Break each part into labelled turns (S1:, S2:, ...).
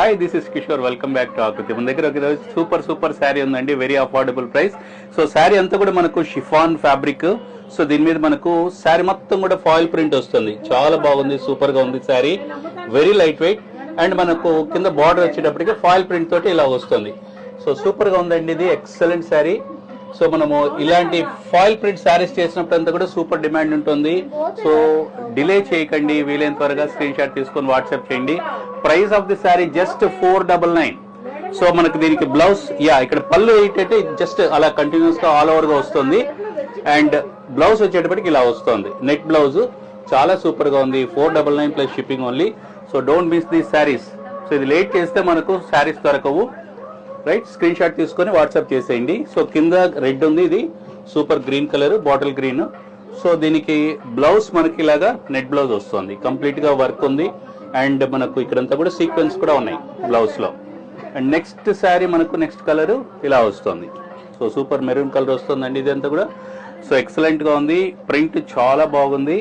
S1: Hi this is Kishore, welcome back to ఆకృతి. మన దగ్గర ఒక సూపర్ శారీ ఉందండి, very affordable price. So sari అంతా కూడా మనకు షిఫాన్ ఫ్యాబ్రిక్. సో దీని మీద మనకు శారీ మొత్తం కూడా ఫాయిల్ ప్రింట్ వస్తుంది. చాలా బాగుంది, సూపర్ గా ఉంది sari, very light weight. And మనకు కింద బార్డర్ వచ్చేటప్పటికి ఫాయిల్ ప్రింట్ తోటి ఇలా వస్తుంది. సో సూపర్ గా ఉందండి, ఇది ఎక్సలెంట్ శారీ. సో మనము ఇలాంటి ఫాయిల్ ప్రింట్ శారీస్ చేసినప్పుడు అంతా కూడా సూపర్ డిమాండ్ ఉంటుంది. సో డిలే చేయకండి, వీలైన త్వరగా స్క్రీన్ షాట్ తీసుకొని వాట్సాప్ చేయండి. Price of the sari just 499. So మనకు దీనికి బ్లౌజ్ ఇక్కడ పళ్ళు ఏంటంటే జస్ట్ అలా కంటిన్యూస్ గా ఆల్ ఓవర్ గా వస్తుంది. అండ్ బ్లౌజ్ వచ్చేటప్పటికి ఇలా వస్తుంది, నెట్ బ్లౌజ్. చాలా సూపర్ గా ఉంది. 499 plus shipping only. So don't miss these saris. So ఇది లేట్ చేస్తే మనకు శారీస్ దొరకవు. రైట్, స్క్రీన్ షాట్ తీసుకొని వాట్సాప్ చేసేయండి. సో కింద రెడ్ ఉంది, ఇది super green colour, bottle green. So దీనికి బ్లౌజ్ మనకి ఇలాగా నెట్ బ్లౌజ్ వస్తుంది, కంప్లీట్ గా వర్క్ ఉంది. అండ్ మనకు ఇక్కడంతా కూడా సీక్వెన్స్ కూడా ఉన్నాయి బ్లౌజ్ లో. అండ్ నెక్స్ట్ శారీ మనకు నెక్స్ట్ కలర్ ఇలా వస్తుంది. సో సూపర్ మెరూన్ కలర్ వస్తుందండి ఇదంతా కూడా. సో ఎక్సలెంట్ గా ఉంది, ప్రింట్ చాలా బాగుంది.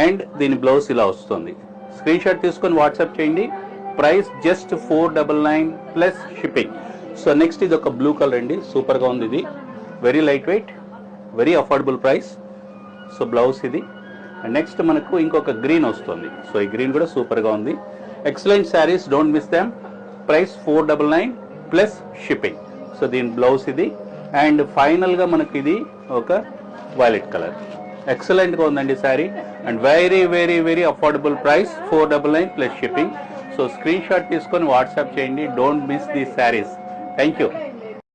S1: అండ్ దీని బ్లౌజ్ ఇలా వస్తుంది. స్క్రీన్ షాట్ తీసుకొని వాట్సాప్ చేయండి. Price just 499 plus shipping. So next ఇది ఒక బ్లూ కలర్ అండి, సూపర్ గా ఉంది. ఇది very light weight, very affordable price. So blouse ఇది. అండ్ నెక్స్ట్ మనకు ఇంకొక గ్రీన్ వస్తుంది. సో ఈ గ్రీన్ కూడా సూపర్ గా ఉంది. Excellent saris, don't miss them. Price 499 plus shipping. So దీని బ్లౌజ్ ఇది. అండ్ ఫైనల్ గా మనకి ఇది ఒక వైలెట్ కలర్. ఎక్సలెంట్ గా ఉందండి sari. And very very very affordable price 499 plus shipping. So screen shot తీసుకొని వాట్సాప్ చేయండి. Don't miss these saris. Thank you.